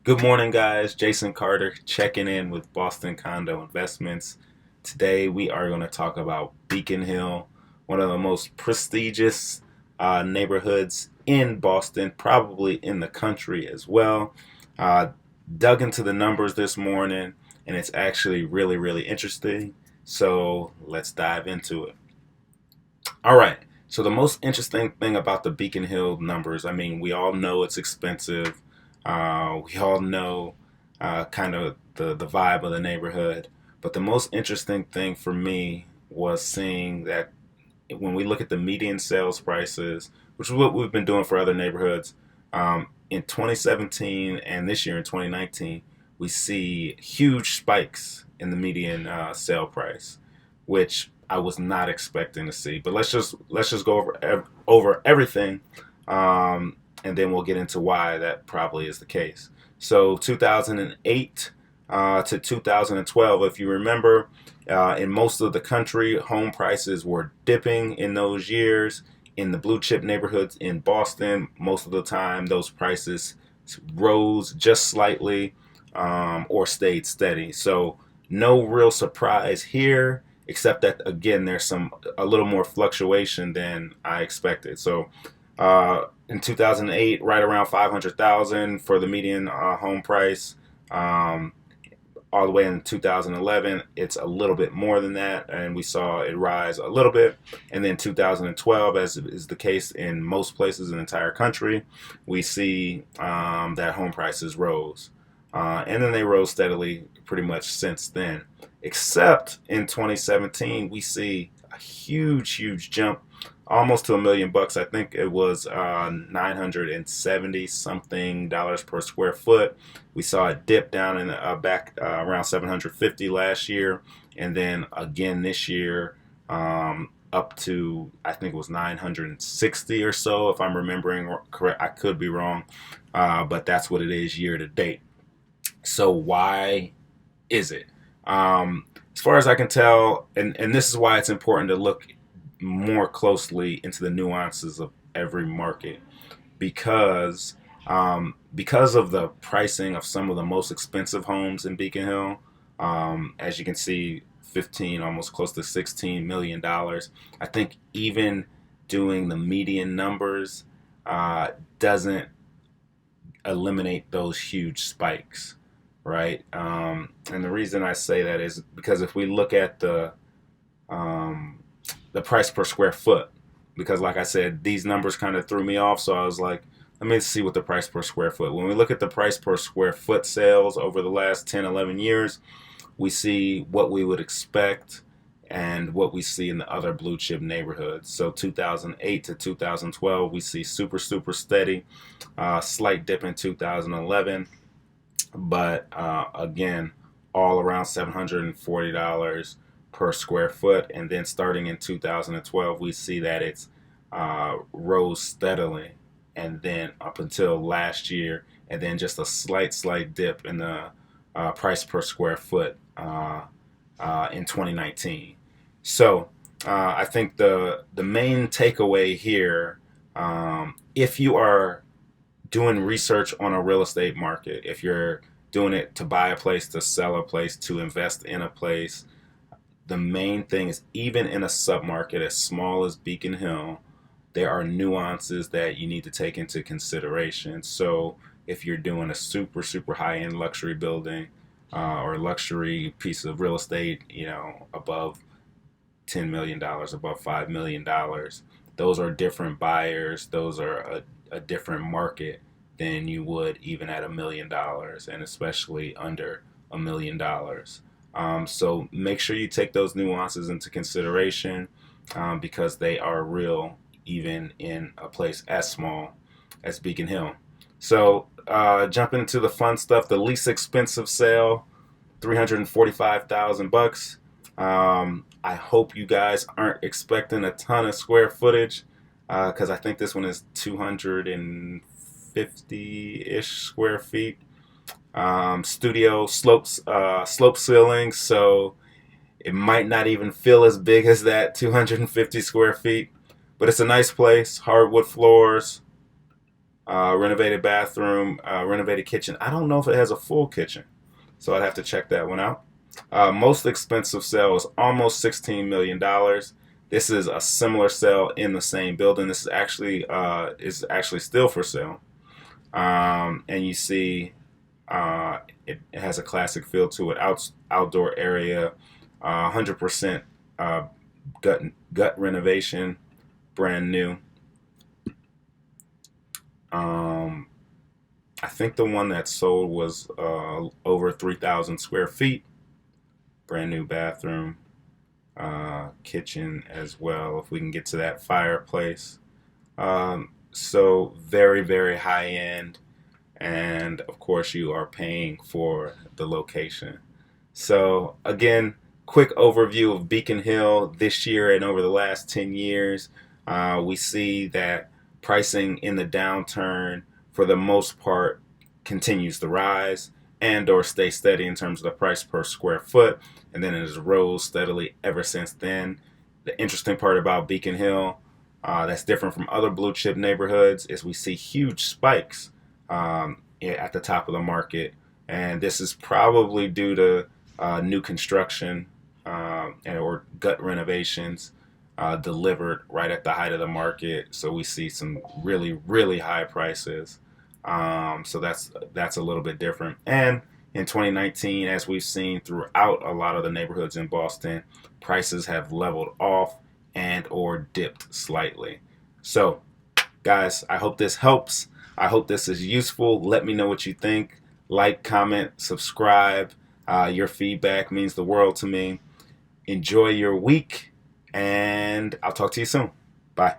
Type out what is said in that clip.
Good morning, guys. Jason Carter checking in with Boston Condo Investments. Today, we are going to talk about Beacon Hill, one of the most prestigious neighborhoods in Boston, probably in the country as well. Uh, Dug into the numbers this morning, and it's actually really, really interesting. So, let's dive into it. All right. So the most interesting thing about the Beacon Hill numbers, I mean, we all know it's expensive. We all know kind of the vibe of the neighborhood. But the most interesting thing for me was seeing that when we look at the median sales prices, which is what we've been doing for other neighborhoods, in 2017 and this year in 2019, we see huge spikes in the median sale price, which I was not expecting to see. But let's just go over everything, and then we'll get into why that probably is the case. So 2008 to 2012, if you remember, in most of the country, home prices were dipping in those years. In the blue chip neighborhoods in Boston, most of the time those prices rose just slightly or stayed steady. So no real surprise here, except that again there's a little more fluctuation than I expected. So in 2008, right around 500,000 for the median home price. All the way in 2011, it's a little bit more than that, and we saw it rise a little bit. And then 2012, as is the case in most places in the entire country, we see that home prices rose. And then they rose steadily pretty much since then. Except in 2017, we see a huge, huge jump, almost to $1 million. I think it was 970 something dollars per square foot. We saw a dip down in back around 750 last year, and then again this year up to I think it was 960 or so, if I'm remembering correct. I could be wrong, but that's what it is year to date. So why is it? As far as I can tell, and this is why it's important to look more closely into the nuances of every market because of the pricing of some of the most expensive homes in Beacon Hill. As you can see, 15, almost close to $16 million. I think even doing the median numbers doesn't eliminate those huge spikes, right? And the reason I say that is because if we look at the price per square foot, because like I said, these numbers kind of threw me off, so I was like, let me see what the price per square foot. When we look at the price per square foot sales over the last 10, 11 years, we see what we would expect and what we see in the other blue chip neighborhoods. So 2008 to 2012, we see super, super steady, slight dip in 2011, but again, all around $740 per square foot. And then starting in 2012, we see that it's rose steadily, and then up until last year, and then just a slight dip in the price per square foot in 2019. So I think the main takeaway here, if you are doing research on a real estate market, if you're doing it to buy a place, to sell a place, to invest in a place, the main thing is even in a submarket as small as Beacon Hill, there are nuances that you need to take into consideration. So if you're doing a super, super high end luxury building or luxury piece of real estate, above $10 million, above $5 million, those are different buyers. Those are a different market than you would even at $1 million, and especially under $1 million. So make sure you take those nuances into consideration because they are real even in a place as small as Beacon Hill. So jumping into the fun stuff, the least expensive sale, $345,000. I hope you guys aren't expecting a ton of square footage because I think this one is 250-ish square feet. Studio slope ceilings, so it might not even feel as big as that 250 square feet, but it's a nice place. Hardwood floors, renovated bathroom, renovated kitchen. I don't know if it has a full kitchen, so I'd have to check that one out. Most expensive sale is almost $16 million. This is a similar sale in the same building. This is actually still for sale. And you see, it has a classic feel to it. Outdoor area, 100% uh, gut renovation, brand new. Um, I think the one that sold was over 3,000 square feet. Brand new bathroom, kitchen as well. If we can get to that fireplace, so very very high end, and of course you are paying for the location. So again, quick overview of Beacon Hill this year and over the last 10 years. We see that pricing in the downturn, for the most part, continues to rise and or stay steady in terms of the price per square foot, and then it has rose steadily ever since then. The interesting part about Beacon Hill, that's different from other blue chip neighborhoods, is we see huge spikes at the top of the market, and this is probably due to new construction and or gut renovations delivered right at the height of the market. So we see some really really high prices. So that's a little bit different. And in 2019, as we've seen throughout a lot of the neighborhoods in Boston, prices have leveled off and or dipped slightly. So guys, I hope this helps. I hope this is useful. Let me know what you think. Like, comment, subscribe. Your feedback means the world to me. Enjoy your week, and I'll talk to you soon. Bye.